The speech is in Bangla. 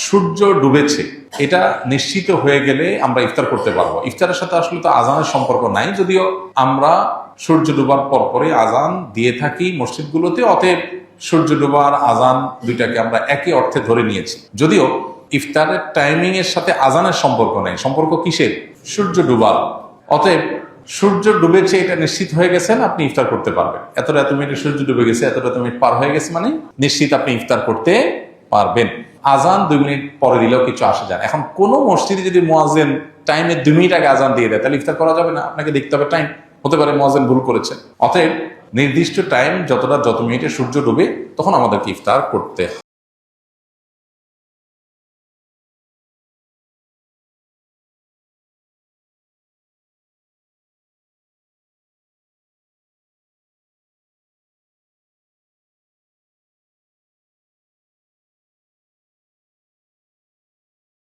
সূর্য ডুবেছে এটা নিশ্চিত হয়ে গেলে আমরা ইফতার করতে পারবো। ইফতারের সাথে আসলে তো আজানের সম্পর্ক নাই, যদিও আমরা সূর্য ডুবার পরপরই আজান দিয়ে থাকি মসজিদগুলোতে। অতএব সূর্য ডুবার আজান দুইটাকে আমরা একই অর্থে ধরে নিয়েছি, যদিও ইফতারের টাইমিং এর সাথে আজানের সম্পর্ক নেই। সম্পর্ক কিসের? সূর্য ডুবার। অতএব সূর্য ডুবেছে এটা নিশ্চিত হয়ে গেছেন, আপনি ইফতার করতে পারবেন। এতটা এত মিনিটে সূর্য ডুবে গেছে, এতটা এত মিনিট পার হয়ে গেছে, মানে নিশ্চিত আপনি ইফতার করতে পারবেন। আজান 2 মিনিট পরে দিলেও কিছু আসে যায় না। এখন কোনো মসজিদে যদি মুয়াজ্জিন টাইমের 2 মিনিট আগে আজান দিয়ে দেয়, তাহলে ইফতার করা যাবে না। আপনাকে দেখতে হবে টাইম, হতে পারে মুয়াজ্জিন ভুল করেছে। অতএব নির্দিষ্ট টাইম যত মিনিটে সূর্য ডুবে তখন আমাদেরকে ইফতার করতে